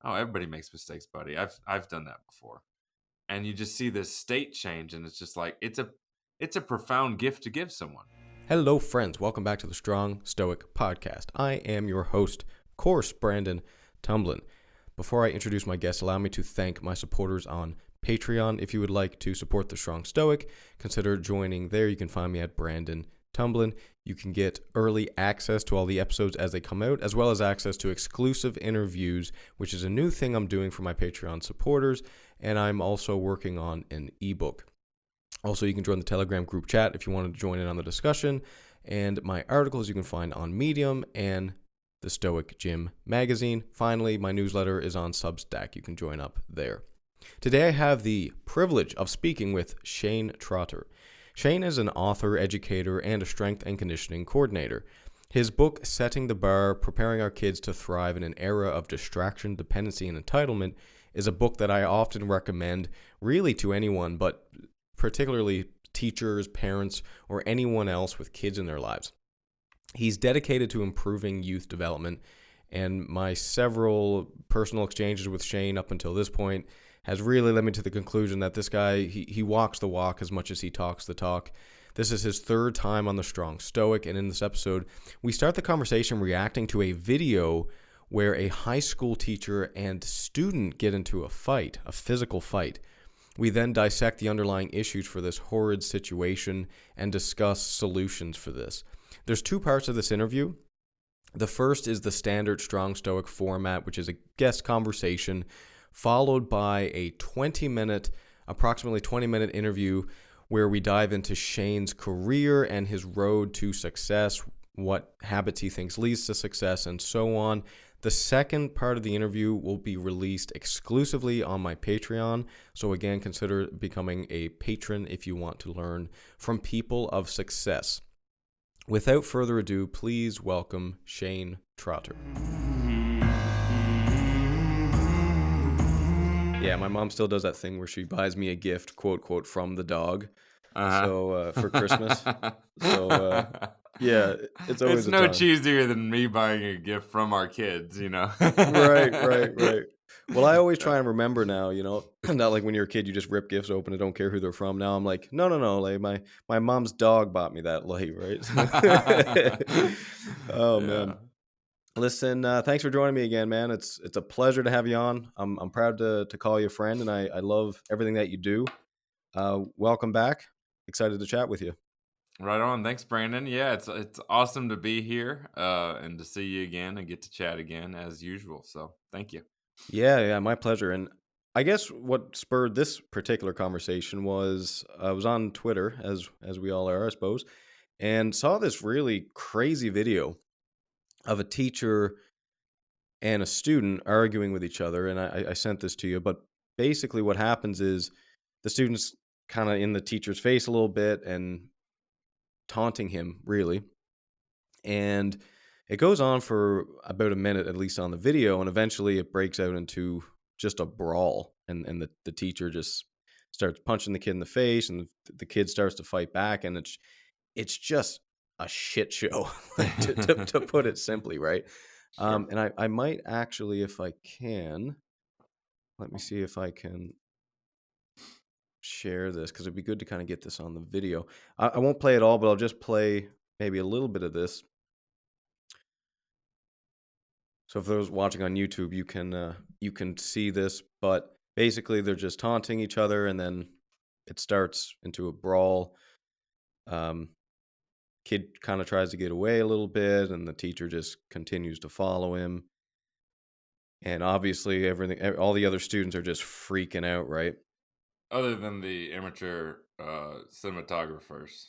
"Oh, everybody makes mistakes, buddy. I've done that before." And you just see this state change, and it's just like it's a profound gift to give someone. Hello, friends. Welcome back to the Strong Stoic Podcast. I am your host, of course, Brandon Tumblin. Before I introduce my guest, allow me to thank my supporters on Patreon. If you would like to support the Strong Stoic, consider joining there. You can find me at Brandon Tumblin. You can get early access to all the episodes as they come out, as well as access to exclusive interviews, which is a new thing I'm doing for my Patreon supporters. And I'm also working on an ebook. Also, you can join the Telegram group chat if you want to join in on the discussion. And my articles you can find on Medium and the Stoic Gym magazine. Finally, my newsletter is on Substack. You can join up there. Today, I have the privilege of speaking with Shane Trotter. Shane is an author, educator, and a strength and conditioning coordinator. His book, Setting the Bar, Preparing Our Kids to Thrive in an Era of Distraction, Dependency, and Entitlement, is a book that I often recommend really to anyone, but particularly teachers, parents, or anyone else with kids in their lives. He's dedicated to improving youth development, and my several personal exchanges with Shane up until this point has really led me to the conclusion that this guy, he walks the walk as much as he talks the talk. This is his third time on the Strong Stoic, and in this episode, we start the conversation reacting to a video where a high school teacher and student get into a fight, a physical fight. We then dissect the underlying issues for this horrid situation and discuss solutions for this. There's two parts of this interview. The first is the standard Strong Stoic format, which is a guest conversation, followed by a approximately 20-minute interview where we dive into Shane's career and his road to success, what habits he thinks leads to success, and so on. The second part of the interview will be released exclusively on my Patreon. So again, consider becoming a patron if you want to learn from people of success. Without further ado, please welcome Shane Trotter. Yeah, my mom still does that thing where she buys me a gift, quote, from the dog. So for Christmas. So yeah, it's always It's a no time. cheesier than me buying a gift from our kids, you know. Right. Well, I always try and remember now, not like when you're a kid, you just rip gifts open and don't care who they're from. Now I'm like, no, like my mom's dog bought me that light, right? Oh Yeah. man. Listen, thanks for joining me again, man. It's a pleasure to have you on. I'm proud to call you a friend, and I love everything that you do. Welcome back. Excited to chat with you. Right on. Thanks, Brandon. Yeah, it's awesome to be here and to see you again and get to chat again as usual. So thank you. Yeah, my pleasure. And I guess what spurred this particular conversation was I was on Twitter, as we all are, I suppose, and saw this really crazy video of a teacher and a student arguing with each other. And I sent this to you, but basically what happens is the student's kind of in the teacher's face a little bit and taunting him, really. And it goes on for about a minute, at least on the video, and eventually it breaks out into just a brawl. And the teacher just starts punching the kid in the face, and the kid starts to fight back, and it's just a shit show, to put it simply, right? Sure. And I might actually, if I can, let me see if I can share this, because it'd be good to kind of get this on the video. I won't play it all, but I'll just play maybe a little bit of this. So for those watching on YouTube, you can see this, but basically they're just taunting each other, and then it starts into a brawl. Kid kind of tries to get away a little bit, and the teacher just continues to follow him. And obviously, all the other students are just freaking out, right? Other than the amateur cinematographers.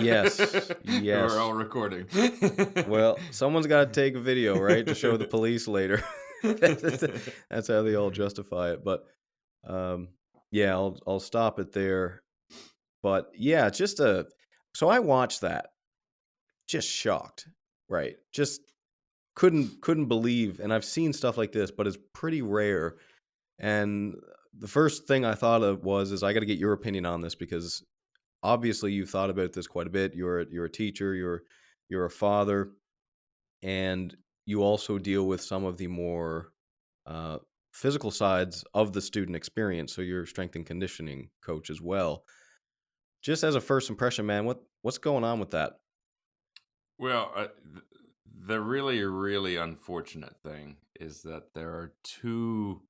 Yes. Who are all recording. Well, someone's got to take a video, right, to show the police later. That's how they all justify it. But yeah, I'll stop it there. But yeah, so I watched that, just shocked, right? Just couldn't believe. And I've seen stuff like this, but it's pretty rare. And the first thing I thought of is I got to get your opinion on this, because obviously you've thought about this quite a bit. You're a teacher, you're a father, and you also deal with some of the more physical sides of the student experience. So you're a strength and conditioning coach as well. Just as a first impression, man, what's going on with that? Well, the really, really unfortunate thing is that there are too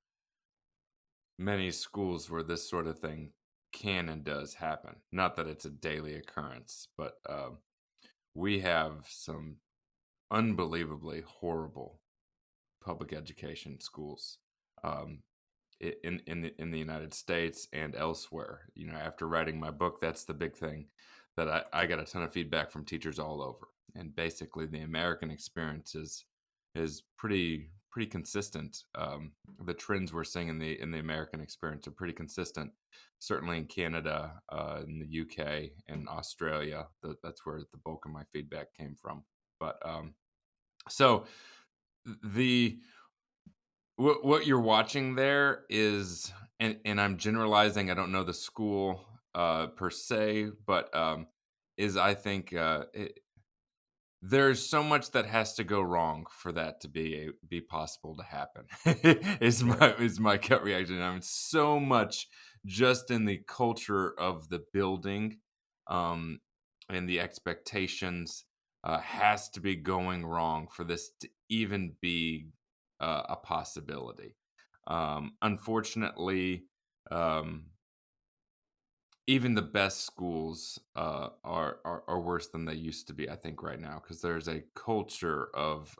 many schools where this sort of thing can and does happen. Not that it's a daily occurrence, but we have some unbelievably horrible public education schools. Um, in the United States and elsewhere. After writing my book, that's the big thing that I got a ton of feedback from teachers all over. And basically, the American experience is pretty consistent. The trends we're seeing in the American experience are pretty consistent. Certainly in Canada, in the UK, and Australia, that's where the bulk of my feedback came from. But so the what you're watching there is, and I'm generalizing, I don't know the school per se, but is I think there's so much that has to go wrong for that to be possible to happen. is Right. my gut reaction. I mean, so much just in the culture of the building, um, and the expectations has to be going wrong for this to even be a possibility. Unfortunately, um, even the best schools are worse than they used to be. I think right now, because there's a culture of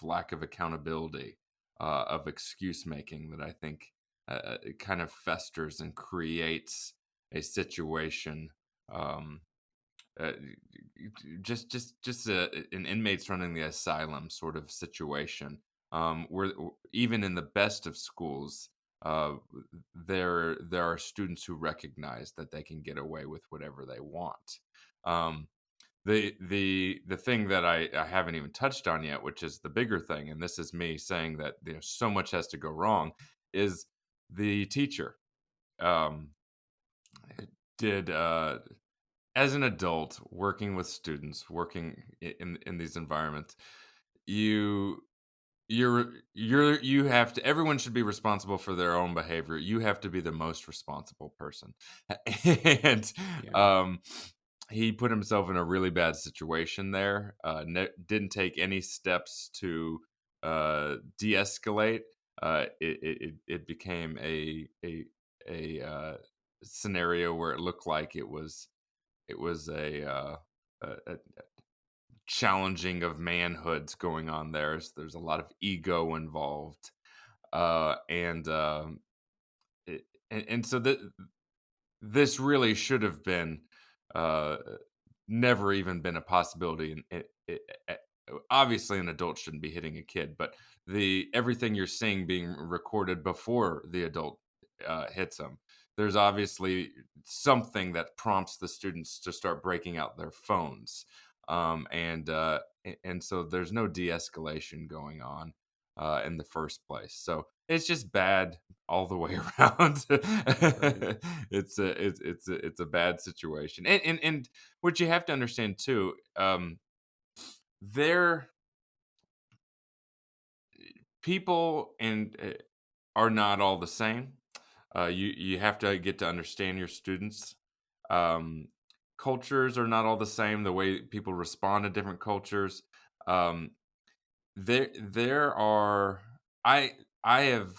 lack of accountability, of excuse making, that I think it kind of festers and creates a situation. Um, uh, just an inmates running the asylum sort of situation, where even in the best of schools, there are students who recognize that they can get away with whatever they want. um, the thing that I haven't even touched on yet, which is the bigger thing, and this is me saying that so much has to go wrong, is the teacher. um, did As an adult working with students, working in these environments, you you have to everyone should be responsible for their own behavior. You have to be the most responsible person. And Yeah. he put himself in a really bad situation there. Didn't take any steps to de-escalate. It became a scenario where it looked like it was a challenging of manhoods going on there. There's a lot of ego involved, and it, and so this really should have been uh, never even been a possibility. And obviously, an adult shouldn't be hitting a kid, but the everything you're seeing being recorded before the adult hits them. There's obviously something that prompts the students to start breaking out their phones, and so there's no de-escalation going on in the first place. So it's just bad all the way around. Right. It's a bad situation, and what you have to understand too, there people and are not all the same. You have to get to understand your students. Um, Cultures are not all the same. The way people respond to different cultures. Um, there are I I have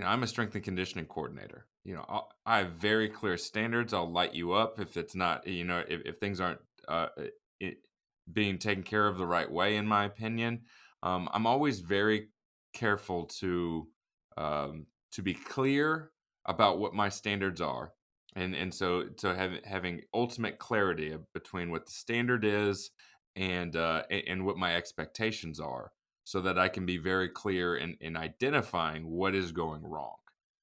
I'm a strength and conditioning coordinator. I have very clear standards. I'll light you up if it's not, if things aren't it, being taken care of the right way, in my opinion. I'm always very careful to be clear about what my standards are, and so having ultimate clarity between what the standard is and what my expectations are, so that I can be very clear in identifying what is going wrong.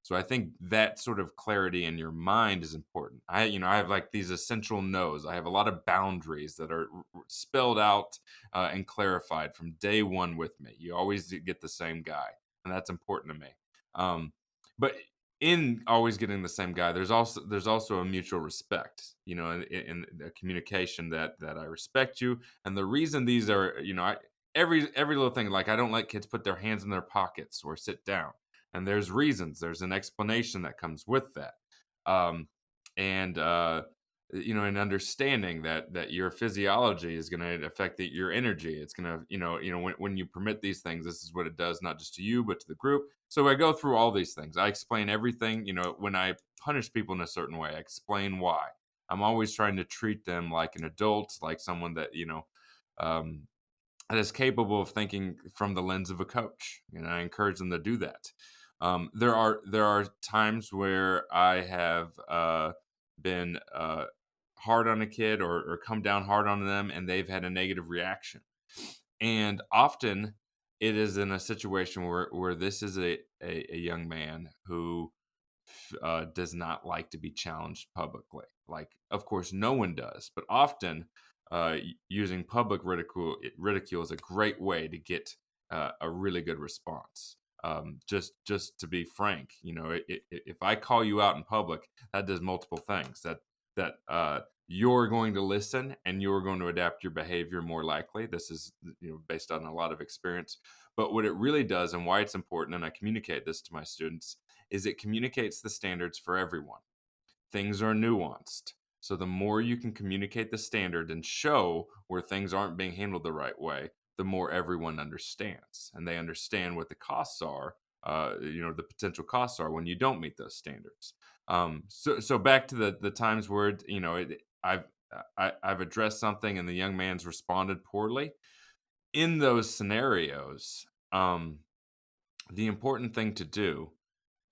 So I think that sort of clarity in your mind is important. I have like these essential no's. I have a lot of boundaries that are spelled out and clarified from day one with me. You always get the same guy, and that's important to me. Um, but in always getting the same guy, there's also a mutual respect, in a communication that I respect you, and the reason these are, every little thing. Like I don't let kids put their hands in their pockets or sit down. And there's reasons. There's an explanation that comes with that. Um, and and understanding that your physiology is going to affect your energy. It's going to, when you permit these things, this is what it does, not just to you but to the group. So I go through all these things. I explain everything. When I punish people in a certain way, I explain why. I'm always trying to treat them like an adult, like someone that um, that is capable of thinking from the lens of a coach, and I encourage them to do that. There are times where I have been hard on a kid, or come down hard on them, and they've had a negative reaction. And often it is in a situation where this is a young man who does not like to be challenged publicly. Like, of course, no one does, but often using public ridicule is a great way to get a really good response. Just to be frank, if I call you out in public, that does multiple things. That you're going to listen and you're going to adapt your behavior more likely. This is based on a lot of experience. But what it really does, and why it's important, and I communicate this to my students, is it communicates the standards for everyone. Things are nuanced. So the more you can communicate the standard and show where things aren't being handled the right way, the more everyone understands. And they understand what the costs are, the potential costs are when you don't meet those standards. So back to the times where, I've addressed something and the young man's responded poorly. In those scenarios, the important thing to do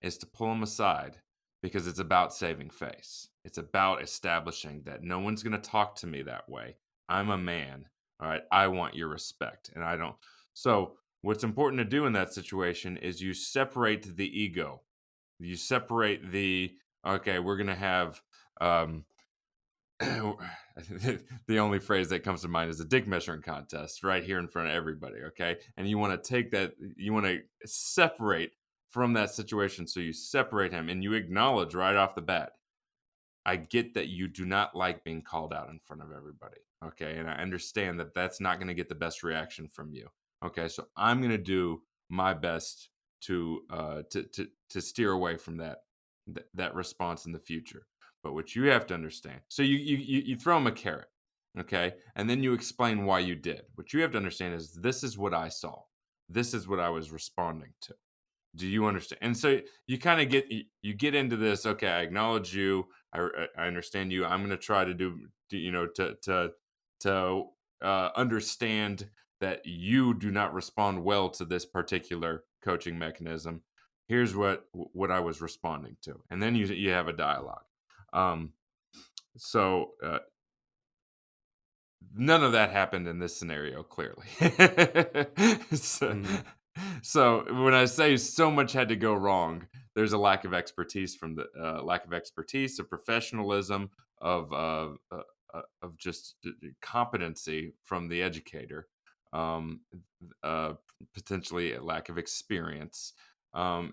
is to pull them aside, because it's about saving face. It's about establishing that no one's going to talk to me that way. I'm a man. All right. I want your respect. And I don't. So, what's important to do in that situation is you separate the ego. You separate okay, we're going to have, the only phrase that comes to mind is a dick measuring contest right here in front of everybody. Okay. And you want to take that, you want to separate from that situation. So you separate him and you acknowledge right off the bat, I get that you do not like being called out in front of everybody. Okay. And I understand that that's not going to get the best reaction from you. Okay. So I'm going to do my best to steer away from that response in the future. But what you have to understand, so you throw him a carrot, okay, and then you explain why you did. What you have to understand is, this is what I saw. This is what I was responding to. Do you understand? And so you kind of get into this. Okay, I acknowledge you. I understand you. I'm going to try to to understand that you do not respond well to this particular coaching mechanism. Here's what I was responding to, and then you have a dialogue. Um, so none of that happened in this scenario, clearly. so, Mm-hmm. so when I say so much had to go wrong, there's a lack of expertise from the lack of expertise, of professionalism, of just competency from the educator, um, uh, potentially a lack of experience.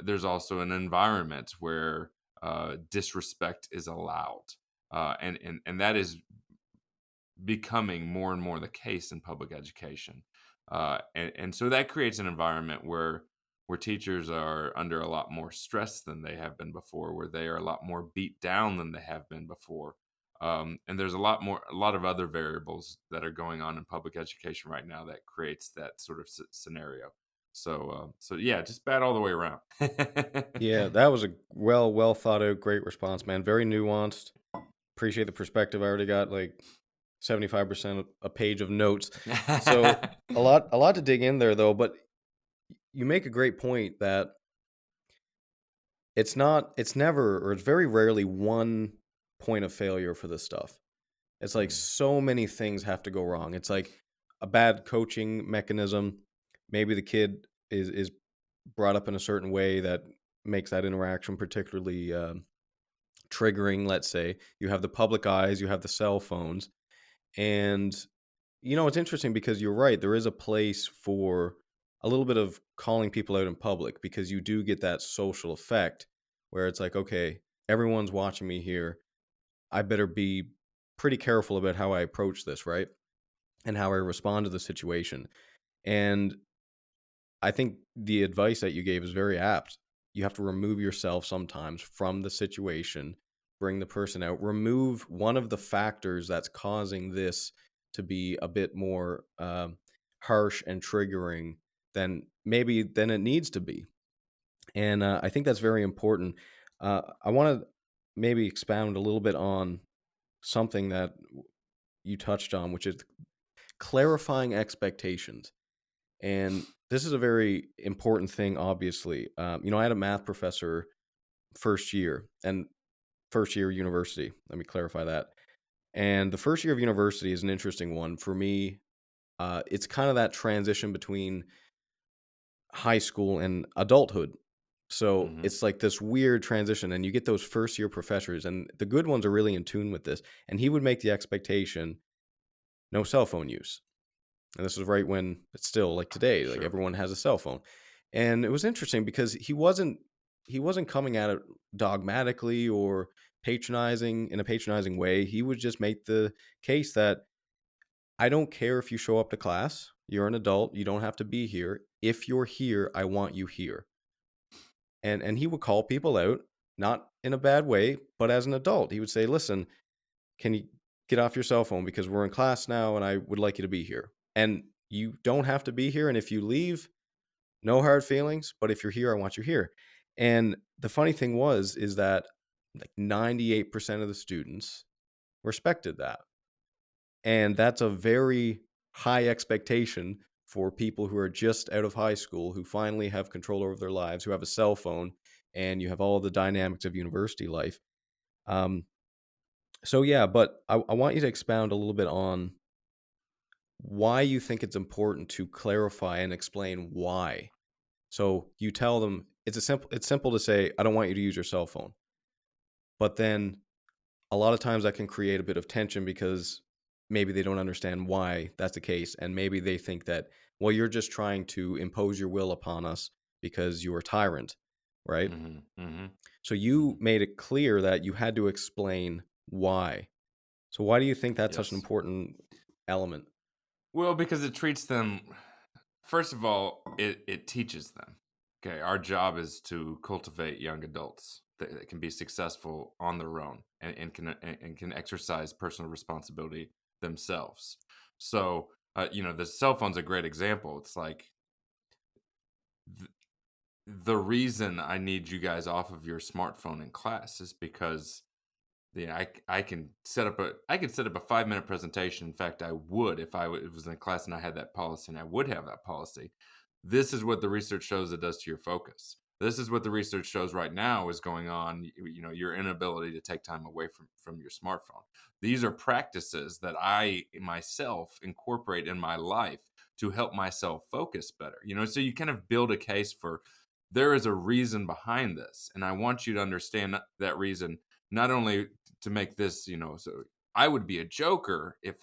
There's also an environment where disrespect is allowed, and that is becoming more and more the case in public education. And so that creates an environment where teachers are under a lot more stress than they have been before, where they are a lot more beat down than they have been before. And there's a lot of other variables that are going on in public education right now that creates that sort of scenario. So yeah, just bad all the way around. Yeah, that was a well thought out, great response, man. Very nuanced. Appreciate the perspective. I already got like 75% a page of notes. So a lot to dig in there though, but you make a great point that it's never, or it's very rarely one point of failure for this stuff. It's like Mm, so many things have to go wrong. It's like a bad coaching mechanism. Maybe the kid is brought up in a certain way that makes that interaction particularly triggering. Let's say you have the public eyes, you have the cell phones, and it's interesting because you're right. There is a place for a little bit of calling people out in public, because you do get that social effect where it's like, okay, everyone's watching me here. I better be pretty careful about how I approach this, right? And how I respond to the situation. And I think the advice that you gave is very apt. You have to remove yourself sometimes from the situation, bring the person out, remove one of the factors that's causing this to be a bit more harsh and triggering than it needs to be. And I think that's very important. I want to maybe expound a little bit on something that you touched on, which is clarifying expectations. And this is a very important thing, obviously. I had a math professor first year and first year university. Let me clarify that. And the first year of university is an interesting one for me. It's kind of that transition between high school and adulthood. So Hmm. it's like this weird transition, and you get those first year professors, and the good ones are really in tune with this. And he would make the expectation no cell phone use. And this was right when it's still like today, like Sure. everyone has a cell phone. And it was interesting because he wasn't coming at it dogmatically or patronizing in a patronizing way. He would just make the case that I don't care if you show up to class. You're an adult. You don't have to be here. If you're here, I want you here. And he would call people out, not in a bad way, but as an adult. He would say, "Listen, can you get off your cell phone because we're in class now and I would like you to be here. And you don't have to be here. And if you leave, no hard feelings. But if you're here, I want you here." And the funny thing is that like 98% of the students respected that. And that's a very high expectation for people who are just out of high school, who finally have control over their lives, who have a cell phone, and you have all the dynamics of university life. Um, so yeah, but I want you to expound a little bit on why you think it's important to clarify and explain why. So you tell them it's simple to say, I don't want you to use your cell phone. But then a lot of times that can create a bit of tension because maybe they don't understand why that's the case. And maybe they think that, well, you're just trying to impose your will upon us because you're a tyrant, right? Hmm. Hmm. So Hmm. you made it clear that you had to explain why. So why do you think that's such an Yes. important element? Well, because it treats them, first of all, it teaches them. Okay, our job is to cultivate young adults that can be successful on their own and can exercise personal responsibility themselves. So, the cell phone's a great example. It's like th- the reason I need you guys off of your smartphone in class is because I can set up a 5-minute presentation. In fact, I would if was in a class and I had that policy, and I would have that policy. This is what the research shows it does to your focus. This is what the research shows right now is going on. Your inability to take time away from your smartphone. These are practices that I myself incorporate in my life to help myself focus better. So you kind of build a case for there is a reason behind this, and I want you to understand that reason not only to make this, so I would be a joker if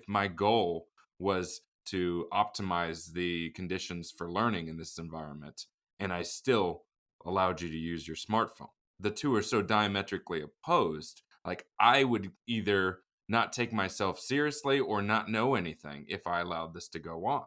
my goal was to optimize the conditions for learning in this environment and I still allowed you to use your smartphone. The two are so diametrically opposed. Like I would either not take myself seriously or not know anything if I allowed this to go on.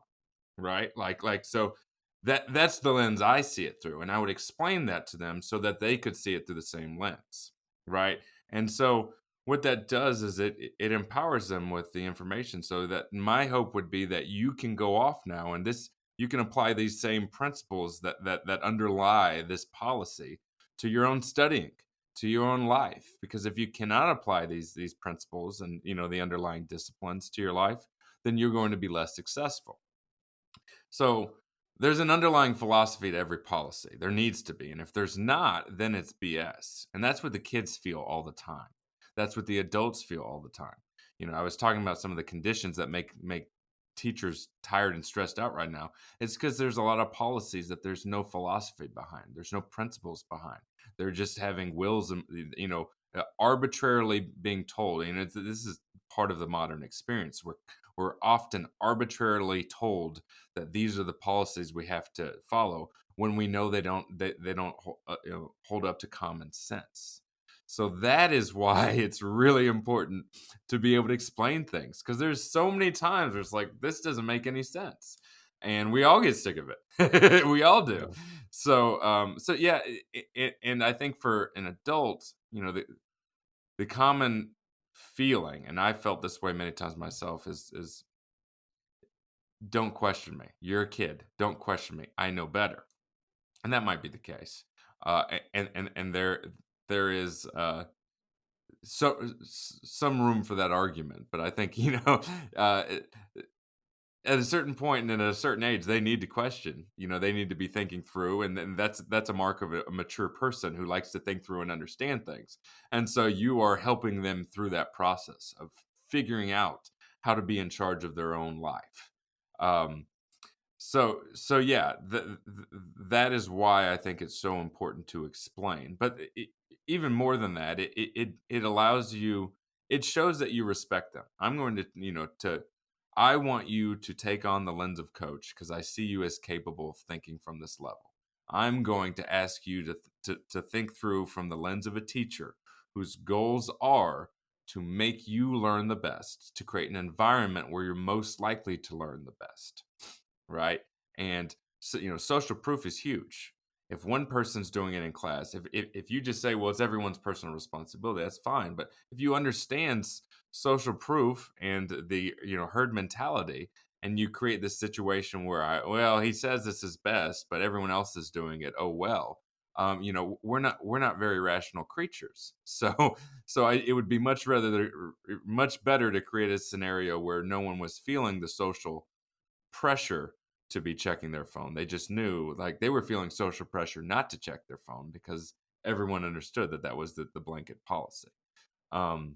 Right? Like so that's the lens I see it through. And I would explain that to them so that they could see it through the same lens. Right? And so what that does is it empowers them with the information so that my hope would be that you can go off now and this you can apply these same principles that underlie this policy to your own studying, to your own life, because if you cannot apply these principles and the underlying disciplines to your life, then you're going to be less successful. So there's an underlying philosophy to every policy. There needs to be. And if there's not, then it's BS. And that's what the kids feel all the time. That's what the adults feel all the time. I was talking about some of the conditions that make teachers tired and stressed out right now. It's because there's a lot of policies that there's no philosophy behind. There's no principles behind. They're just having wills and arbitrarily being told. This is part of the modern experience. We're often arbitrarily told that these are the policies we have to follow when we know they don't hold up to common sense. So that is why it's really important to be able to explain things because there's so many times where it's like this doesn't make any sense. and we all get sick of it. We all do. Yeah. So yeah, and I think for an adult, the common feeling, and I felt this way many times myself, is don't question me. You're a kid. Don't question me. I know better, and that might be the case. And there is some room for that argument, but I think uh, at a certain point and at a certain age, they need to question. They need to be thinking through, and then that's a mark of a mature person who likes to think through and understand things. And so you are helping them through that process of figuring out how to be in charge of their own life. Um, so yeah, that is why I think it's so important to explain. But even more than that, it allows you. It shows that you respect them. I'm going to I want you to take on the lens of coach because I see you as capable of thinking from this level. I'm going to ask you to think through from the lens of a teacher whose goals are to make you learn the best, to create an environment where you're most likely to learn the best, right? And so, social proof is huge. If one person's doing it in class, if you just say, well, it's everyone's personal responsibility, that's fine. But if you understand social proof and the herd mentality, and you create this situation where he says this is best, but everyone else is doing it. Oh well, we're not very rational creatures. It would be much better to create a scenario where no one was feeling the social pressure to be checking their phone. They just knew, like, they were feeling social pressure not to check their phone because everyone understood that was the blanket policy. Um,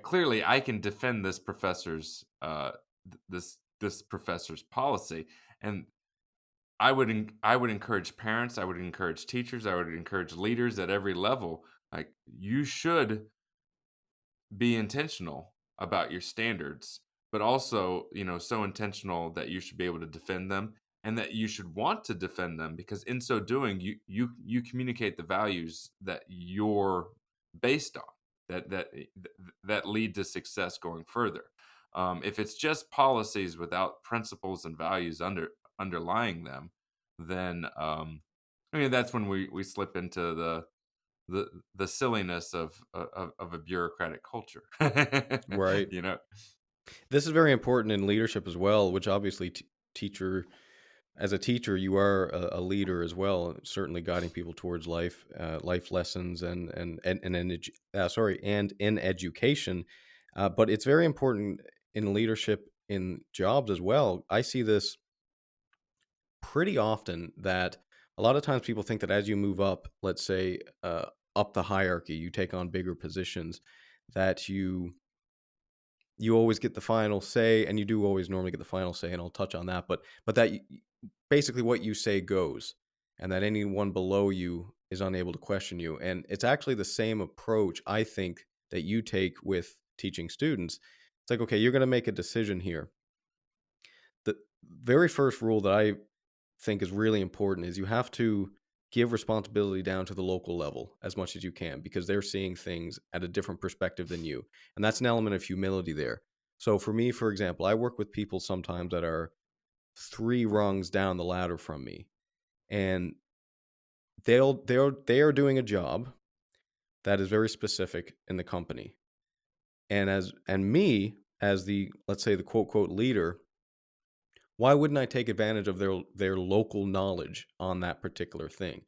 clearly, I can defend this professor's policy, and I would encourage parents, I would encourage teachers, I would encourage leaders at every level. Like, you should be intentional about your standards, but also, so intentional that you should be able to defend them and that you should want to defend them because in so doing, you communicate the values that you're based on that lead to success going further. If it's just policies without principles and values underlying them, then that's when we slip into the silliness of a bureaucratic culture. Right. you know This is very important in leadership as well, which obviously teacher as a teacher, you are a leader as well, certainly guiding people towards life lessons and in education. But it's very important in leadership in jobs as well. I see this pretty often that a lot of times people think that as you move up, let's say up the hierarchy, you take on bigger positions, that you always get the final say, and you do always normally get the final say, and I'll touch on that. But that basically what you say goes, and that anyone below you is unable to question you. And it's actually the same approach I think that you take with teaching students. It's like, okay, you're going to make a decision here. The very first rule that I think is really important is you have to give responsibility down to the local level as much as you can because they're seeing things at a different perspective than you. And that's an element of humility there. So for me, for example, I work with people sometimes that are 3 rungs down the ladder from me, and they are doing a job that is very specific in the company. And me as the, let's say, the quote leader, why wouldn't I take advantage of their local knowledge on that particular thing?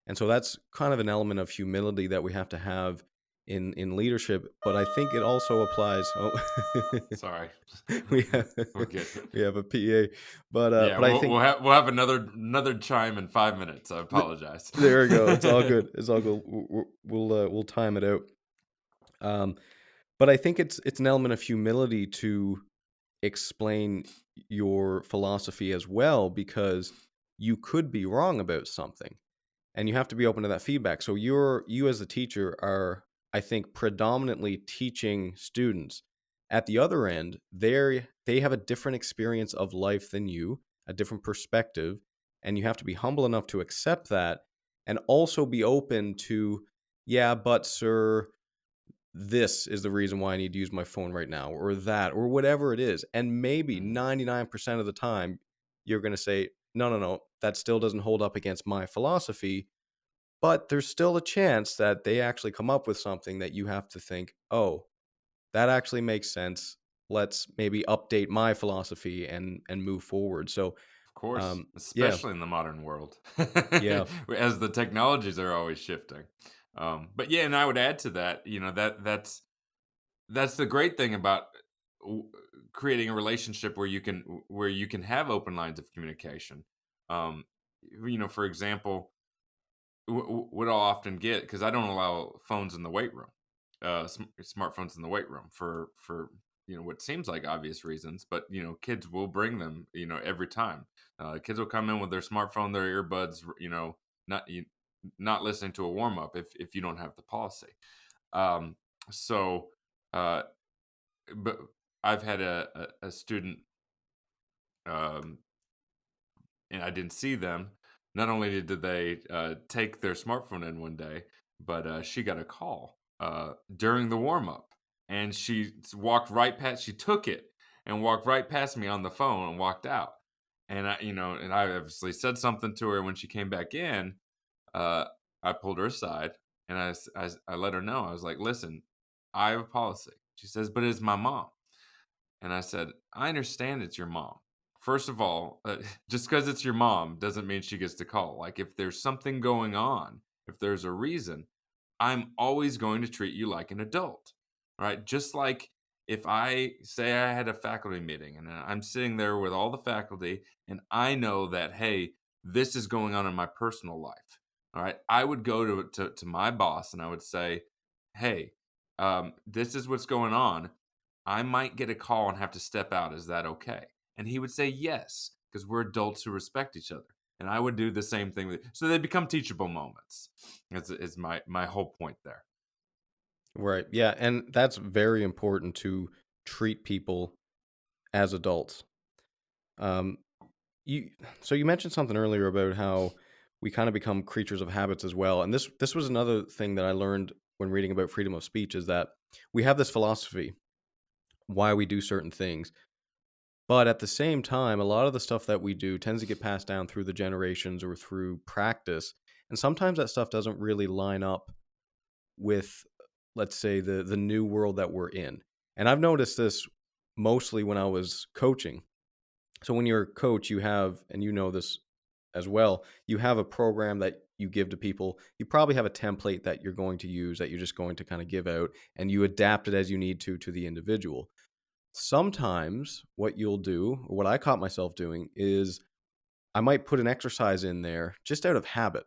And so that's kind of an element of humility that we have to have in leadership. But I think it also applies. Oh, Sorry. we have We're good. we have a PA, but Yeah, I we'll think we'll have another chime in 5 minutes. I th- apologize. there we go. It's all good. It's all good. We'll time it out. Um, but I think it's an element of humility to explain your philosophy as well, because you could be wrong about something and you have to be open to that feedback. So you as a teacher are, I think, predominantly teaching students. At the other end, they have a different experience of life than you, a different perspective, and you have to be humble enough to accept that and also be open to, yeah, but sir, this is the reason why I need to use my phone right now, or that, or whatever it is. And maybe Mhm. 99% of the time, you're going to say, no, no, no, that still doesn't hold up against my philosophy. But there's still a chance that they actually come up with something that you have to think, oh, that actually makes sense. Let's maybe update my philosophy and move forward. So, Of course, yeah, especially in the modern world, yeah, as the technologies are always shifting. But yeah, and I would add to that, that's the great thing about w- creating a relationship where you can have open lines of communication. Um, for example, what I'll often get, because I don't allow phones in the weight room, smartphones in the weight room for what seems like obvious reasons, but kids will bring them every time. Kids will come in with their smartphone, their earbuds, not not listening to a warm up if you don't have the policy. Um, so, uh, but I've had a student, um, and I didn't see them. Not only did they take their smartphone in one day, but she got a call during the warm up, and walked right past. She took it and walked right past me on the phone and walked out. And I obviously said something to her when she came back in. Uh, I pulled her aside and I let her know. I was like, "Listen, I have a policy." She says, "But it's my mom." And I said, I understand it's your mom. First of all, just because it's your mom doesn't mean she gets to call. Like, if there's something going on, if there's a reason, I'm always going to treat you like an adult. All right. Just like if I say I had a faculty meeting and I'm sitting there with all the faculty and I know that, hey, this is going on in my personal life. All right. I would go to my boss and I would say, hey, this is what's going on. I might get a call and have to step out. Is that okay? And he would say yes, because we're adults who respect each other. And I would do the same thing with, so they become teachable moments. Is my whole point there. right. Yeah. And that's very important to treat people as adults. Um, you so you mentioned something earlier about how we kind of become creatures of habits as well. And this was another thing that I learned when reading about freedom of speech is that we have this philosophy why we do certain things. But at the same time, a lot of the stuff that we do tends to get passed down through the generations or through practice. And sometimes that stuff doesn't really line up with, let's say, the new world that we're in. And I've noticed this mostly when I was coaching. So when you're a coach, you have, and you know this as well, you have a program that you give to people. You probably have a template that you're going to use that you're just going to kind of give out, and you adapt it as you need to the individual. Sometimes what you'll do, or what I caught myself doing, is I might put an exercise in there just out of habit.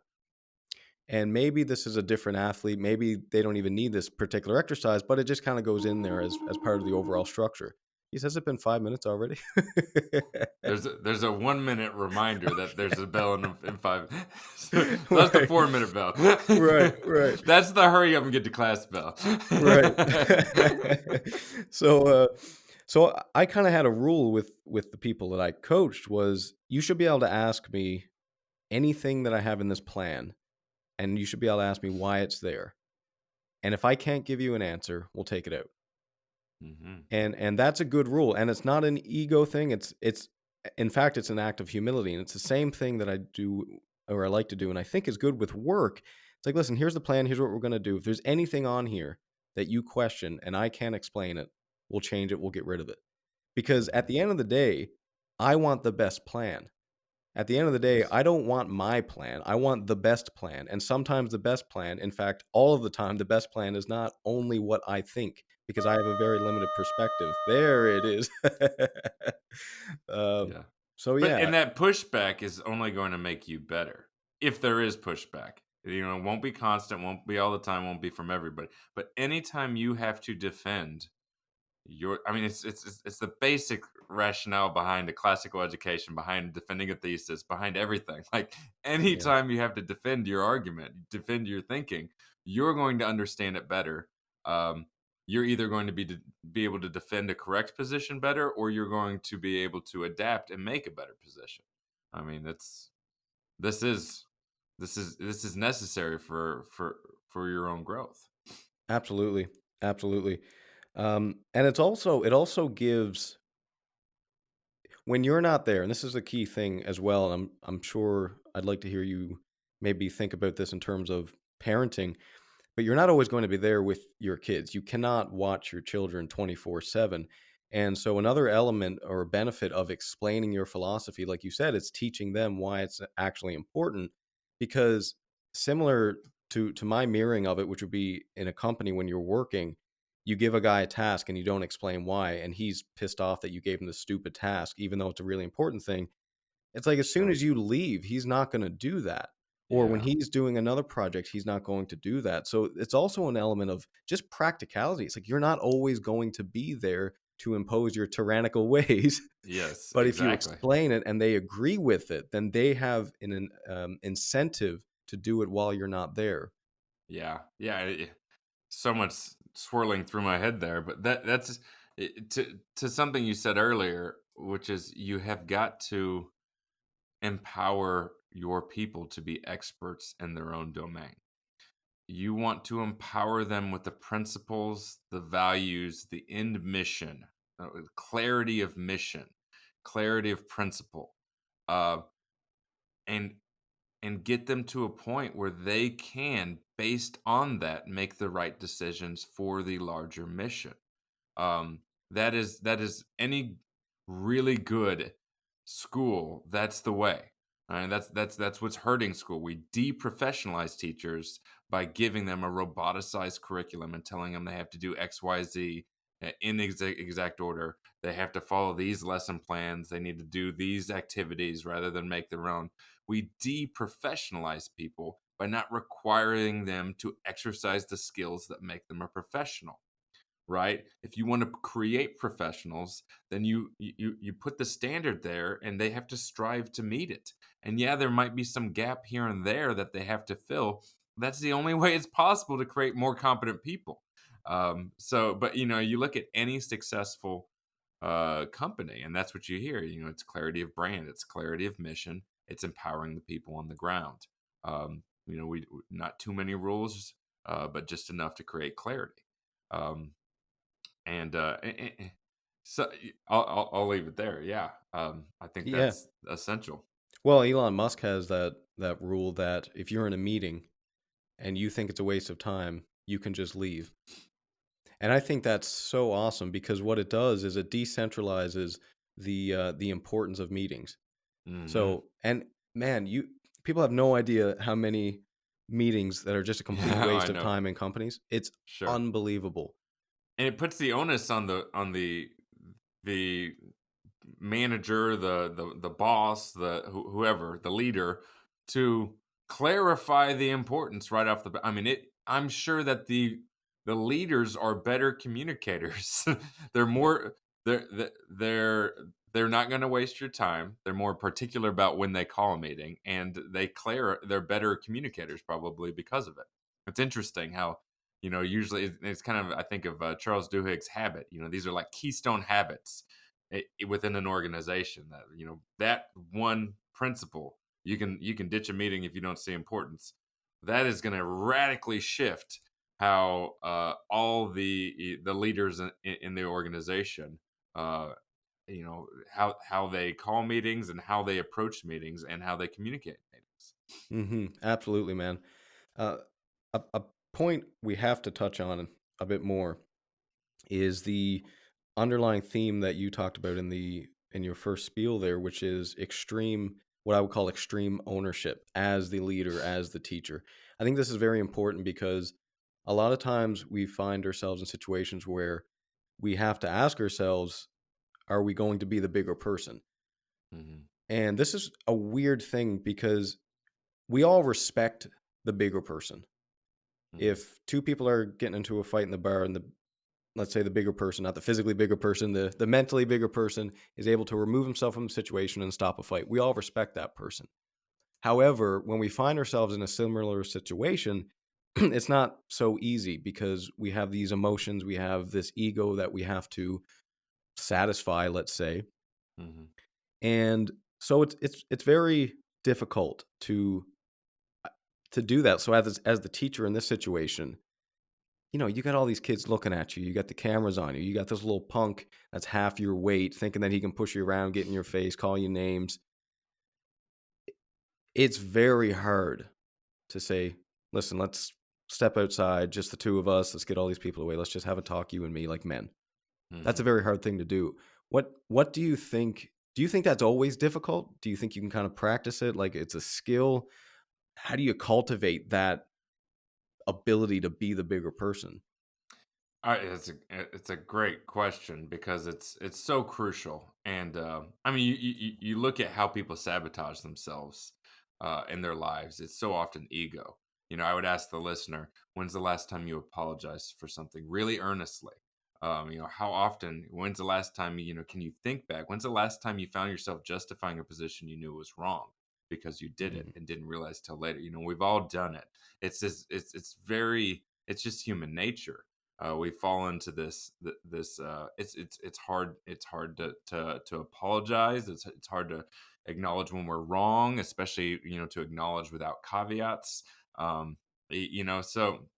And maybe this is a different athlete. Maybe they don't even need this particular exercise, but it just kind of goes in there as part of the overall structure. He says it's been 5 minutes already. There's a 1 minute reminder that there's a bell in five. So that's the Right, 4 minute bell. right, right, That's the hurry up and get to class bell. right. so, so I kind of had a rule with the people that I coached was you should be able to ask me anything that I have in this plan, and you should be able to ask me why it's there. And if I can't give you an answer, we'll take it out. Hmm. And that's a good rule, and it's not an ego thing, it's in fact, it's an act of humility, and it's the same thing that I do or I like to do, and I think is good with work. It's like, "Listen, here's the plan, here's what we're gonna do. If there's anything on here that you question and I can't explain it, we'll change it, we'll get rid of it." Because at Hmm. the end of the day, I want the best plan. At the end of the day, Yes. I don't want my plan. I want the best plan. And sometimes the best plan, in fact, all of the time, the best plan is not only what I think because I have a very limited perspective. There it is. um, Yeah. so, But yeah, and that pushback is only going to make you better if there is pushback. It won't be constant, won't be all the time, won't be from everybody. But anytime you have to defend I mean, it's the basic rationale behind a classical education, behind defending a thesis, behind everything. Like yeah, anytime you have to defend your argument, defend your thinking, you're going to understand it better. Um, you're either going to be able to defend a correct position better, or you're going to be able to adapt and make a better position. I mean, this is this is necessary for your own growth. absolutely. Absolutely. And it also gives when you're not there, and this is a key thing as well, and I'm sure I'd like to hear you maybe think about this in terms of parenting. But you're not always going to be there with your kids. You cannot watch your children 24/7. And so another element or benefit of explaining your philosophy, like you said, it's teaching them why it's actually important. Because similar to my mirroring of it, which would be in a company when you're working, you give a guy a task and you don't explain why, and he's pissed off that you gave him the stupid task, even though it's a really important thing. It's like as soon Sure. as you leave, he's not gonna do that. Or when Yeah. he's doing another project, he's not going to do that. So it's also an element of just practicality. It's like you're not always going to be there to impose your tyrannical ways, Yes, but if you exactly. explain it and they agree with it, then they have an incentive to do it while you're not there. Yeah. Yeah. So much swirling through my head there, but that's to something you said earlier, which is you have got to empower your people to be experts in their own domain. You want to empower them with the principles, the values, the end mission, clarity of mission, clarity of principle, uh, and get them to a point where they can, based on that, make the right decisions for the larger mission. Um, that is any really good school. That's the way. And that's what's hurting school. We deprofessionalize teachers by giving them a roboticized curriculum and telling them they have to do X, Y, Z in exact order. They have to follow these lesson plans. They need to do these activities rather than make their own. We deprofessionalize people by not requiring them to exercise the skills that make them a professional, right? If you want to create professionals, then you put the standard there and they have to strive to meet it. And yeah, there might be some gap here and there that they have to fill. That's the only way it's possible to create more competent people. But you look at any successful company, and that's what you hear. It's clarity of brand, it's clarity of mission, it's empowering the people on the ground. We not too many rules, but just enough to create clarity. Um, and so I'll leave it there. Yeah, I think Yeah. that's essential. Well, Elon Musk has that rule that if you're in a meeting and you think it's a waste of time, you can just leave. And I think that's so awesome because what it does is it decentralizes the importance of meetings. Hmm. So, and man, you people have no idea how many meetings that are just a complete Yeah, I waste of know. time in companies. It's Sure. unbelievable. And it puts the onus on the manager, the boss, whoever, the leader, to clarify the importance right off the bat. I mean, I'm sure that the leaders are better communicators. they're more they're not going to waste your time. They're more particular about when they call a meeting, and they're better communicators probably because of it. It's interesting how usually it's kind of, I think of Charles Duhigg's habit. These are like keystone habits within an organization, that that one principle. You can ditch a meeting if you don't see importance. That is going to radically shift how all the leaders in the organization, uh, how they call meetings and how they approach meetings and how they communicate meetings. Absolutely, man. Uh, a point we have to touch on a bit more is the underlying theme that you talked about in your first spiel there, which is extreme, what I would call extreme ownership as the leader, as the teacher. I think this is very important because a lot of times we find ourselves in situations where we have to ask ourselves, are we going to be the bigger person? Hmm. And this is a weird thing because we all respect the bigger person. Hmm. If two people are getting into a fight in the bar and the let's say the bigger person, not the physically bigger person, the mentally bigger person is able to remove himself from the situation and stop a fight. We all respect that person. However, when we find ourselves in a similar situation, it's not so easy because we have these emotions, we have this ego that we have to satisfy, let's say. Hmm. And so it's very difficult to do that. So as the teacher in this situation, you got all these kids looking at you. You got the cameras on you. You got this little punk that's half your weight, thinking that he can push you around, get in your face, call you names. It's very hard to say, listen, let's step outside, just the two of us. Let's get all these people away. Let's just have a talk, you and me, like men. That's a Hmm. very hard thing to do. What do you think? Do you think that's always difficult? Do you think you can kind of practice it? Like it's a skill? How do you cultivate that ability to be the bigger person? It's a great question because it's so crucial, and I mean, you look at how people sabotage themselves in their lives. It's so often ego. I would ask the listener, when's the last time you apologized for something really earnestly? How often? When's the last time can you think back? When's the last time you found yourself justifying a position you knew was wrong because you did it Mhm, and didn't realize till later? We've all done it. It's just human nature. We fall into this it's hard to apologize. It's hard to acknowledge when we're wrong, especially to acknowledge without caveats. So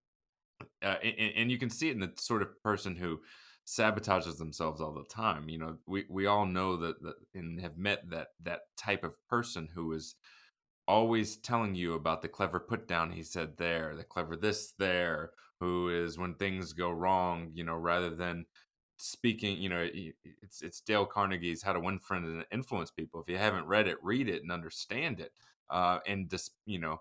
and you can see it in the sort of person who sabotages themselves all the time. We all know that and have met that type of person who is always telling you about the clever put down he said there, the clever this there, who is when things go wrong, rather than speaking, it's Dale Carnegie's How to Win Friends and Influence People. If you haven't read it, read it and understand it. And just, uh,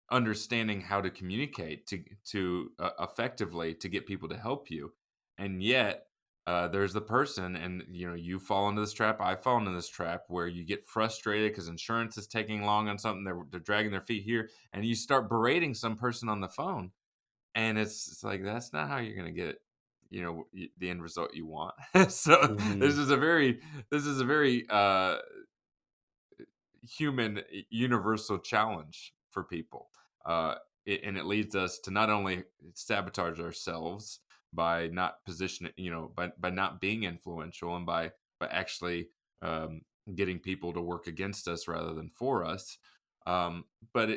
understanding how to communicate to effectively to get people to help you. And yet there's the person, and you fall into this trap, I fall into this trap, where you get frustrated because insurance is taking long on something, they're dragging their feet here, and you start berating some person on the phone, and it's like that's not how you're going to get the end result you want. So this mhm, is a very human universal challenge for people. And it leads us to not only sabotage ourselves by not positioning, by not being influential, and by actually getting people to work against us rather than for us. But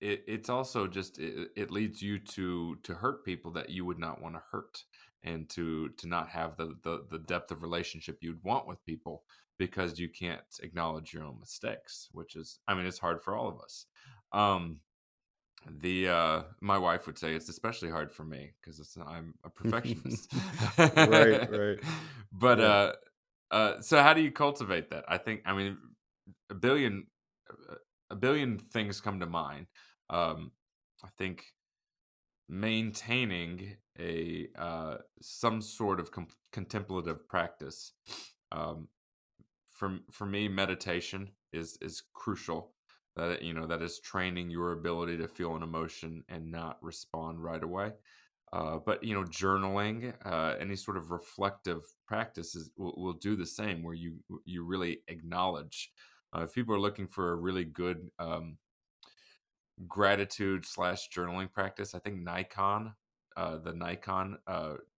it's also just it leads you to hurt people that you would not want to hurt, and to not have the depth of relationship you'd want with people, because you can't acknowledge your own mistakes, which is, I mean, it's hard for all of us. Um, the My wife would say it's especially hard for me because I'm a perfectionist. right, right. But Yeah. so how do you cultivate that? I mean, a billion a a billion things come to mind. I think maintaining a some sort of contemplative practice. Um, for me, meditation is crucial. That is training your ability to feel an emotion and not respond right away. But journaling, any sort of reflective practices will do the same, where you really acknowledge. If people are looking for a really good gratitude slash journaling practice, I think the Nikon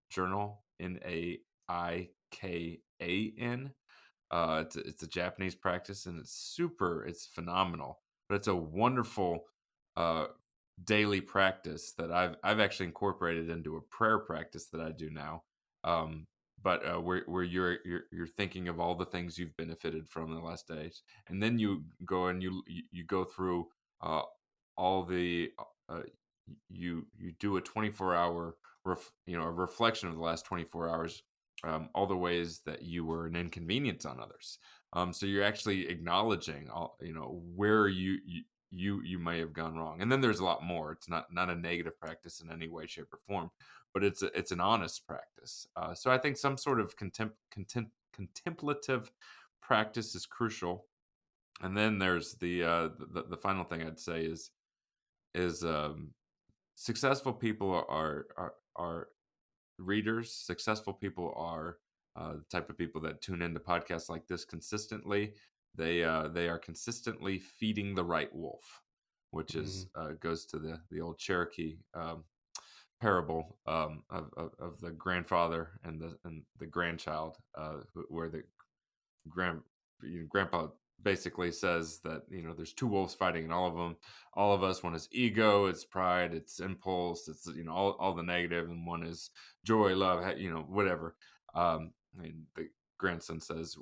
journal, Naikan. It's a Japanese practice, and it's phenomenal. But it's a wonderful uh, daily practice that I've actually incorporated into a prayer practice that I do now. Um, but where you're thinking of all the things you've benefited from in the last days, and then you go and you go through uh, all the you do a 24-hour a reflection of the last 24 hours, all the ways that you were an inconvenience on others. So you're actually acknowledging all, where you may have gone wrong. And then there's a lot more. It's not a negative practice in any way, shape, or form, but it's an honest practice. So I think some sort of contemplative practice is crucial. And then there's the final thing I'd say is successful people are readers. Successful people are the type of people that tune into podcasts like this consistently. They are consistently feeding the right wolf, which is Mhm. goes to the old Cherokee parable of the grandfather and the grandchild, where the grand grandpa basically says that there's two wolves fighting, and all of us, one is ego, it's pride, it's impulse, it's all the negative, and one is joy, love, whatever. And the grandson says,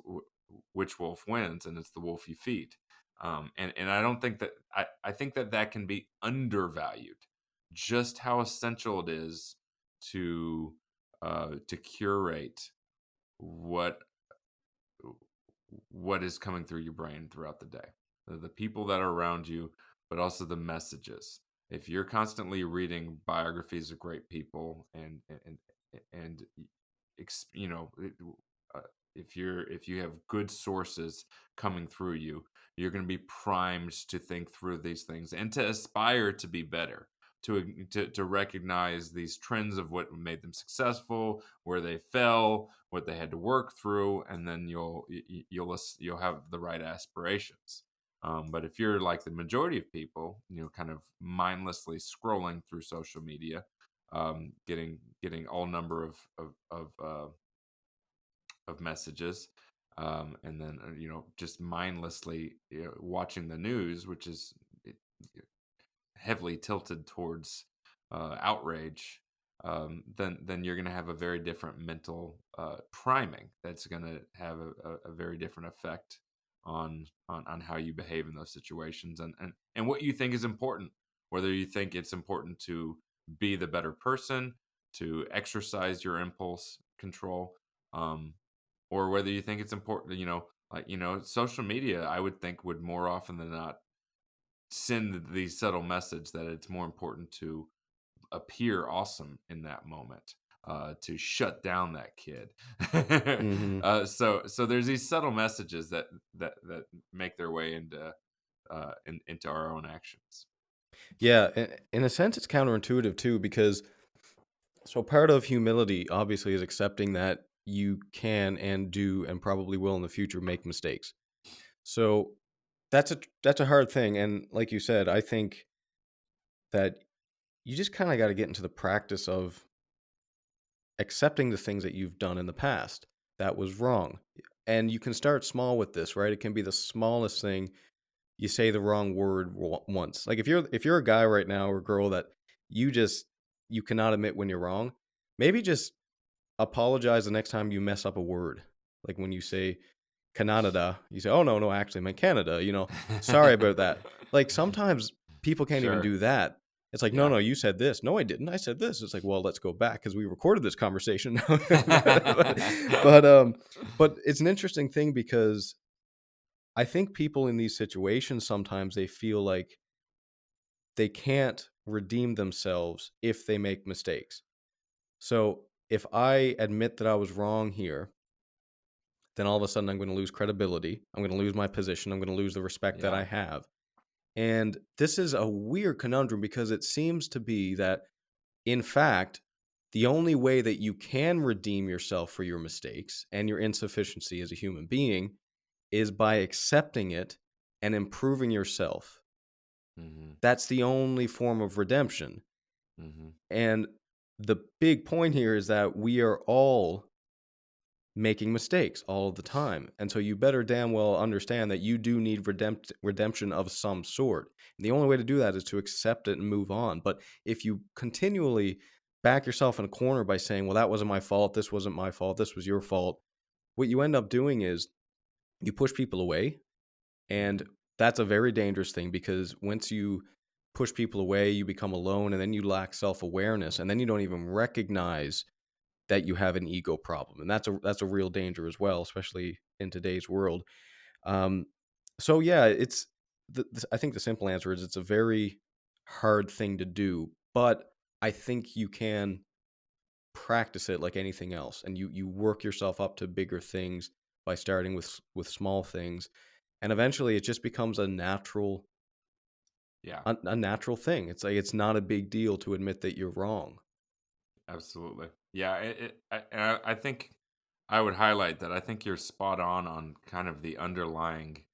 which wolf wins? And it's the wolf you feed. And I don't think that I think that that can be undervalued, just how essential it is to curate what what is coming through your brain throughout the day, the people that are around you, but also the messages. If you're constantly reading biographies of great people and ex- you know it- uh, if you have good sources coming through you, you're going to be primed to think through these things and to aspire to be better, to recognize these trends of what made them successful, where they fell, what they had to work through, and then you'll have the right aspirations. But if you're like the majority of people, kind of mindlessly scrolling through social media, getting all number of messages, and then just mindlessly watching the news, which is it, heavily tilted towards outrage, then you're going to have a very different mental priming that's going to have a very different effect on how you behave in those situations, and what you think is important, whether you think it's important to be the better person, to exercise your impulse control, um, or whether you think it's important, social media, I would think, would more often than not send the subtle message that it's more important to appear awesome in that moment, to shut down that kid. Hmm. So there's these subtle messages that make their way into our own actions. Yeah, in a sense, it's counterintuitive too, because so part of humility obviously is accepting that you can and do and probably will in the future make mistakes. So that's a hard thing, and like you said, I think that you just kind of got to get into the practice of accepting the things that you've done in the past that was wrong. And you can start small with this, right? It can be the smallest thing. You say the wrong word once. Like if you're a guy right now or girl that you just you cannot admit when you're wrong, maybe just apologize the next time you mess up a word. Like when you say Canada, you say, "Oh no, no, actually, I meant Canada." Sorry about that. Like sometimes people can't even Sure. do that. It's like, no, Yeah. no, you said this. No, I didn't. I said this. It's like, well, let's go back because we recorded this conversation. But it's an interesting thing because I think people in these situations sometimes they feel like they can't redeem themselves if they make mistakes. So if I admit that I was wrong here, then all of a sudden I'm going to lose credibility. I'm going to lose my position. I'm going to lose the respect that I Yeah. have. And this is a weird conundrum because it seems to be that, in fact, the only way that you can redeem yourself for your mistakes and your insufficiency as a human being is by accepting it and improving yourself. Hmm. That's the only form of redemption. Hmm. And the big point here is that we are all making mistakes all of the time. And so you better damn well understand that you do need redemption of some sort. And the only way to do that is to accept it and move on. But if you continually back yourself in a corner by saying, well, that wasn't my fault, this wasn't my fault, this was your fault, what you end up doing is you push people away. And Hmm. that's a very dangerous thing because once you push people away, you become alone and then you lack self awareness. And then you don't even recognize that you have an ego problem, and that's a real danger as well, especially in today's world. Um, so yeah, I think the simple answer is it's a very hard thing to do, but I think you can practice it like anything else, and you work yourself up to bigger things by starting with small things, and eventually it just becomes Yeah. a natural thing. It's like it's not a big deal to admit that you're wrong. Absolutely. Yeah. I think I would highlight that. I think you're spot on kind of the underlying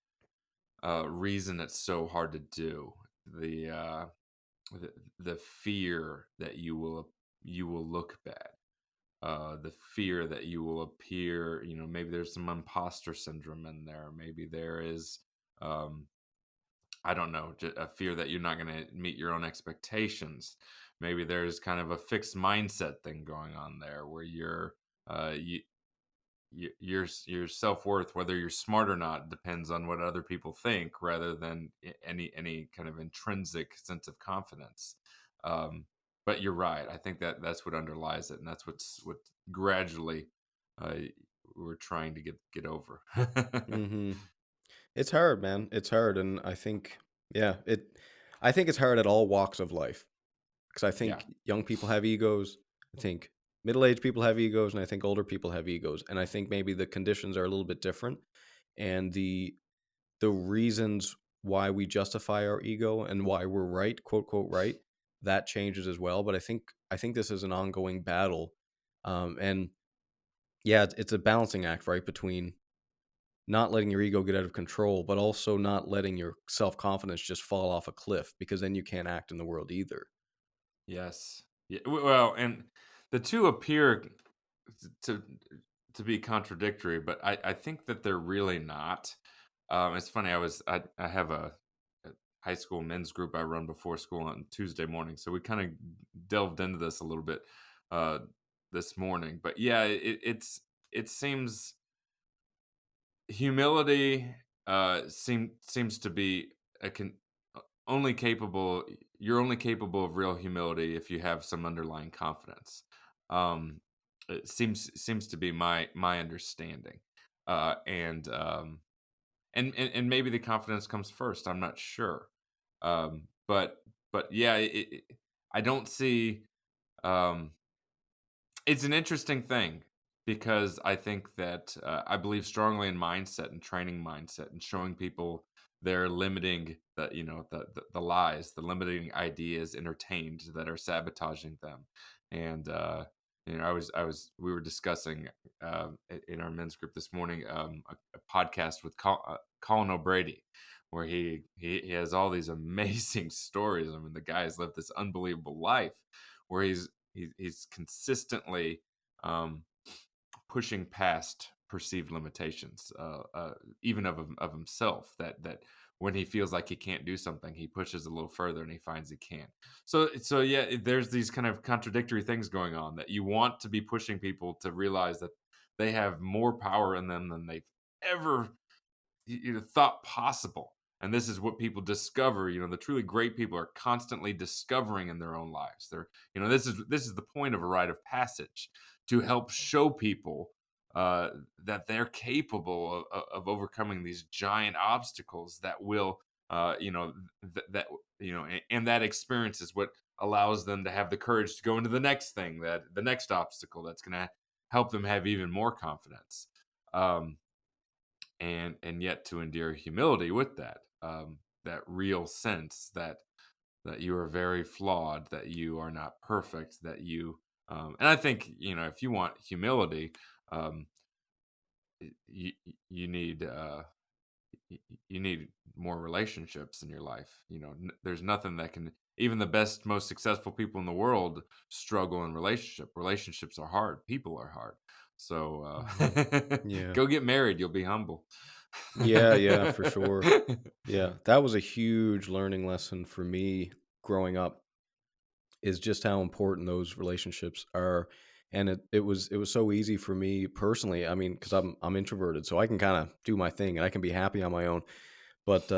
reason it's so hard to do. The uh, the fear that you will look bad, the fear that you will appear, maybe there's some imposter syndrome in there, maybe there is I don't know, a fear that you're not going to meet your own expectations. Maybe there's kind of a fixed mindset thing going on there where uh, you, your self-worth, whether you're smart or not, depends on what other people think rather than any kind of intrinsic sense of confidence. um, but you're right, I think that that's what underlies it, and that's what gradually uh, we're trying to get over. Hmm. It's hard, man. It's hard, and I think, yeah, it. I think it's hard at all walks of life because I Yeah. think young people have egos. I think middle-aged people have egos, and I think older people have egos. And I think maybe the conditions are a little bit different, and the reasons why we justify our ego and why we're right, quote, quote, right, that changes as well. But I think this is an ongoing battle. And yeah, it's a balancing act, right? Between not letting your ego get out of control, but also not letting your self-confidence just fall off a cliff because then you can't act in the world either. Yes. Yeah, well, and the two appear to to be contradictory, but I think that they're really not. It's funny. I have a high school men's group I run before school on Tuesday morning, so we kind of delved into this a little bit uh, this morning. But yeah, it seems humility seems to be a only capable you're only capable of real humility if you have some underlying confidence. um it seems to be my understanding. And and maybe the confidence comes first, I'm not sure. But yeah, I don't see. um it's an interesting thing because I think that I believe strongly in mindset and training mindset and showing people their limiting, the lies, the limiting ideas entertained that are sabotaging them. And we were discussing in our men's group this morning a podcast with Colin O'Brady, where he has all these amazing stories. I mean, the guy has lived this unbelievable life where he's consistently um, pushing past perceived limitations, even of himself. That when he feels like he can't do something, he pushes a little further and he finds he can. So yeah, there's these kind of contradictory things going on that you want to be pushing people to realize that they have more power in them than they've ever thought possible. And this is what people discover. The truly great people are constantly discovering in their own lives. This is the point of a rite of passage, to help show people that they're capable of overcoming these giant obstacles that will that and that experience is what allows them to have the courage to go into the next thing, that the next obstacle that's going to help them have even more confidence. um, and yet to endear humility with that, that real sense that you are very flawed, that you are not perfect, that you and I think, if you want humility, um you you need you need more relationships in your life. There's nothing that can, even the best, most successful people in the world struggle in relationships are hard, people are hard. So Hmm. Yeah. go get married, you'll be humble. Yeah, yeah, for sure. Yeah, that was a huge learning lesson for me growing up, is just how important those relationships are. And it was so easy for me personally. I mean, because I'm introverted, so I can kind of do my thing and I can be happy on my own. But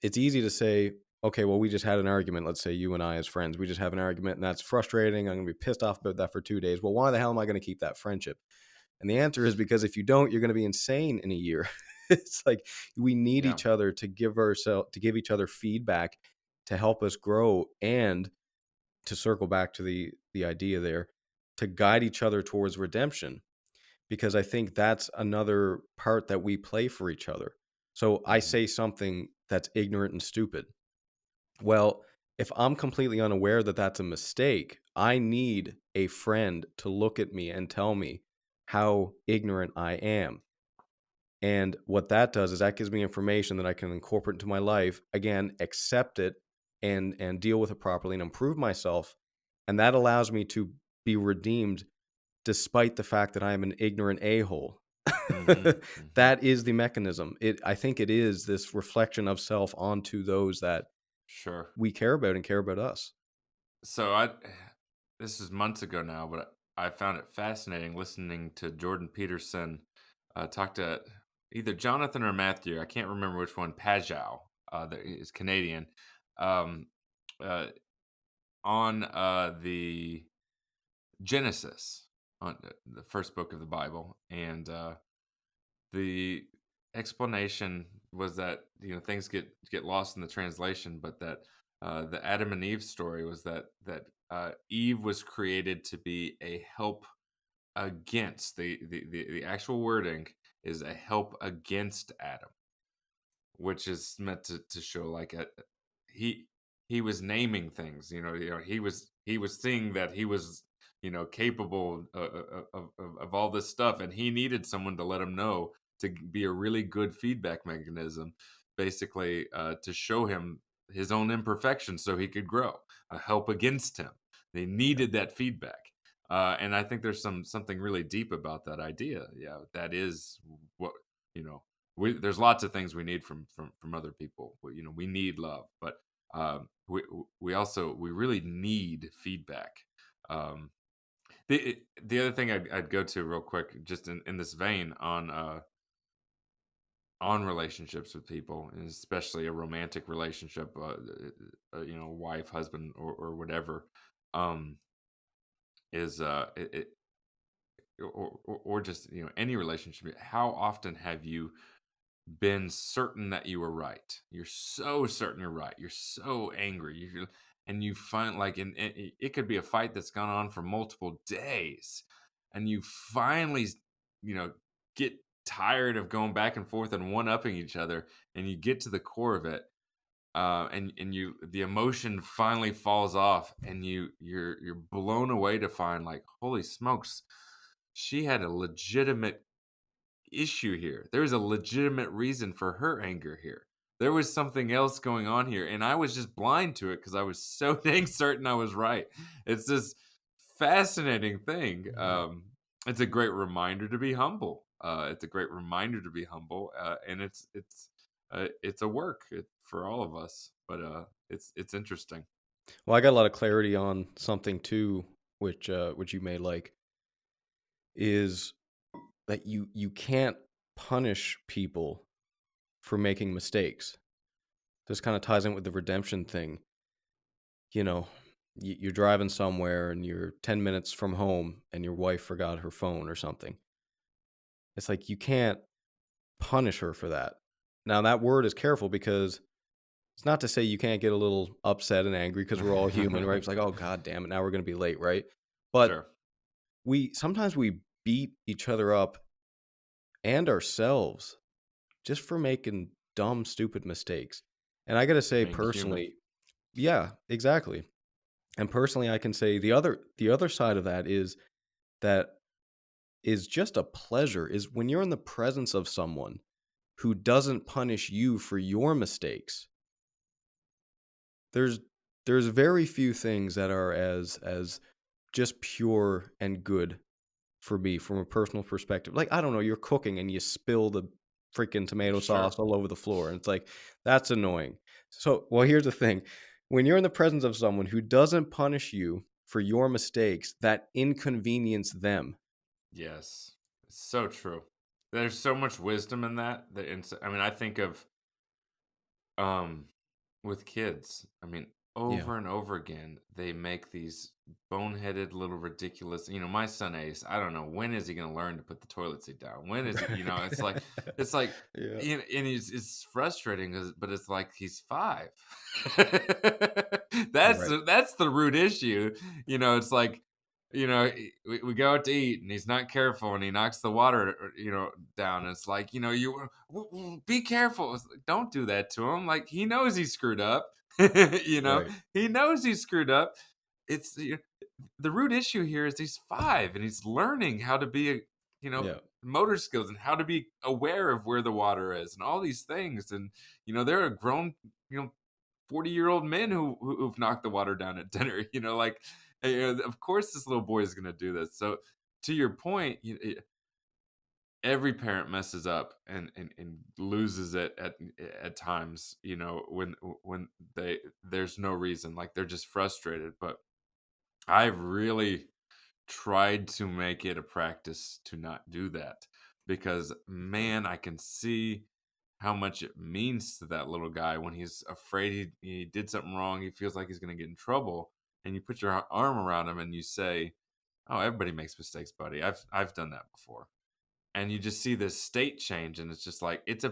it's easy to say, okay, well, we just had an argument. Let's say you and I as friends, we just have an argument, and that's frustrating. I'm gonna be pissed off about that for 2 days. Well, why the hell am I gonna keep that friendship? And the answer is because if you don't, you're gonna be insane in a year. It's like we need Yeah. each other to give each other feedback to help us grow, and to circle back to the idea there, to guide each other towards redemption, because I think that's another part that we play for each other. So I Mhm. say something that's ignorant and stupid. Well, if I'm completely unaware that that's a mistake, I need a friend to look at me and tell me how ignorant I am. And what that does is that gives me information that I can incorporate into my life, again, accept it, and deal with it properly and improve myself. And that allows me to be redeemed despite the fact that I am an ignorant a-hole. Mhm, mhm. That is the mechanism. I think it is this reflection of self onto those that Sure. we care about and care about us. So this is months ago now, but I found it fascinating listening to Jordan Peterson talk to either Jonathan or Matthew. I can't remember which one. Pajau, that is Canadian, um, uh, on the Genesis, on the first book of the Bible, and the explanation was that things get lost in the translation, but that the Adam and Eve story was that Eve was created to be a help against the actual wording is a help against Adam, which is meant to show like he he was naming things. He was seeing that he was capable of all this stuff, and he needed someone to let him know, to be a really good feedback mechanism, basically, to show him his own imperfections so he could grow, a help against him. They needed that feedback. And I think there's something really deep about that idea. Yeah, that is what you know there's lots of things we need from other people. We need love, but we really need feedback. Um, the other thing I'd go to real quick, just in this vein, on relationships with people, and especially a romantic relationship, wife, husband, or whatever, um, is or just any relationship. How often have you been certain that you were right? You're so certain you're right. You're so angry. And you find, like, it could be a fight that's gone on for multiple days, and you finally, you know, get tired of going back and forth and one upping each other, and you get to the core of it, and the emotion finally falls off, and you're blown away to find, like, holy smokes, she had a legitimate issue here. There's a legitimate reason for her anger here. There was something else going on here, and I was just blind to it because I was so dang certain I was right. It's this fascinating thing. Mhm. It's a great reminder to be humble. It's a great reminder to be humble, and it's a work for all of us. But it's interesting. Well, I got a lot of clarity on something too, which you may like, is that you can't punish people for making mistakes. This kind of ties in with the redemption thing. You know, you're driving somewhere and you're 10 minutes from home and your wife forgot her phone or something. It's like you can't punish her for that. Now, that word is careful because it's not to say you can't get a little upset and angry because we're all human, right? It's like, oh, God damn it. Now we're going to be late, right? But Sure. sometimes we beat each other up and ourselves just for making dumb, stupid mistakes. And I got to say, Being human. personally, yeah, exactly. And personally, I can say the other side of that that is just a pleasure is when you're in the presence of someone who doesn't punish you for your mistakes. There's there's very few things that are as just pure and good for me from a personal perspective. Like, I don't know, you're cooking and you spill the freaking tomato sauce Sure. all over the floor, and it's like, that's annoying. So, well, here's the thing. When you're in the presence of someone who doesn't punish you for your mistakes that inconvenience them. Yes. It's so true. There's so much wisdom in that. I mean, I think of, um with kids. I mean, Yeah. over and over again, they make these boneheaded little ridiculous. My son Ace, I don't know, when is he going to learn to put the toilet seat down? When is he, it's like, Yeah. and it's frustrating, but it's like he's 5. Right. That's the root issue. It's like, we go out to eat and he's not careful and he knocks the water, down. And it's like, be careful. It's like, don't do that to him. Like, he knows he's screwed up. you know, Right. he knows he's screwed up. It's the root issue here is he's 5 and he's learning how to be Yeah. motor skills and how to be aware of where the water is and all these things. And there are grown, 40-year-old men who've knocked the water down at dinner. Like, of course this little boy is going to do this. So, to your point, every parent messes up and loses it at times, when there's no reason, like they're just frustrated. But I've really tried to make it a practice to not do that, because man, I can see how much it means to that little guy when he's afraid he did something wrong. He feels like he's going to get in trouble, and you put your arm around him and you say, "Oh, everybody makes mistakes, buddy. I've done that before." And you just see this state change, and it's just like it's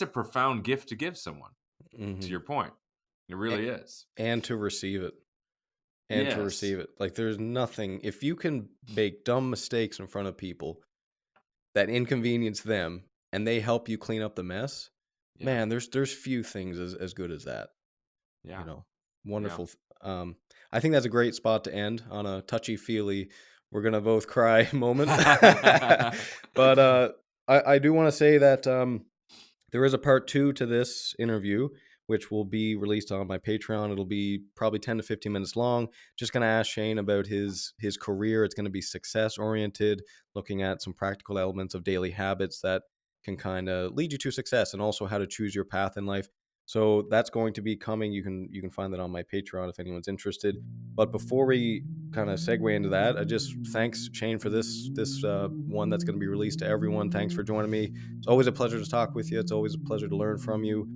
a profound gift to give someone. To Hmm. your point, it really is. And to receive it. And to Yes. receive it. Like, there's nothing, if you can make dumb mistakes in front of people that inconvenience them and they help you clean up the mess, Yeah. man, there's few things as good as that. You Yeah. know, Yeah. wonderful. I think that's a great spot to end on a touchy feely, we're gonna both cry moment. But I do want to say that there is a part two to this interview, which will be released on my Patreon. It'll be probably 10 to 15 minutes long. Just going to ask Shane about his career. It's going to be success oriented, looking at some practical elements of daily habits that can kind of lead you to success, and also how to choose your path in life. So that's going to be coming. You can find that on my Patreon if anyone's interested. But before we kind of segue into that, I just thanks Shane for this one that's going to be released to everyone. Thanks for joining me. It's always a pleasure to talk with you. It's always a pleasure to learn from you.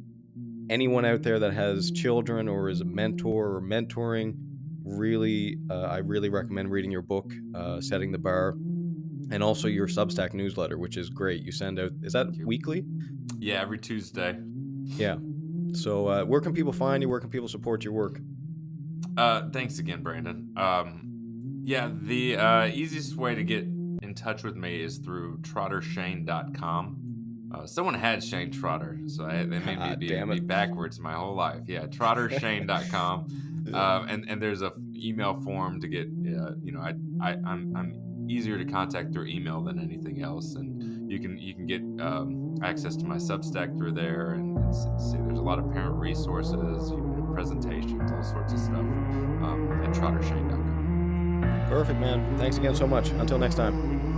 Anyone out there that has children or is a mentor or mentoring, really, I really recommend reading your book, Setting the Bar, and also your Substack newsletter, which is great. You send out, is that Thank you. weekly? Yeah, every Tuesday. Yeah. So where can people find you? Where can people support your work? Thanks again, Brandon. Yeah, the easiest way to get in touch with me is through trottershane.com. Someone had Shane Trotter, so they made me Ah, damn be it. backwards my whole life. Yeah, trottershane.com. And there's a email form to get. I'm easier to contact through email than anything else, and you can get access to my Substack through there, and see there's a lot of parent resources, presentations, all sorts of stuff at trottershane.com. Perfect, man. Thanks again so much. Until next time.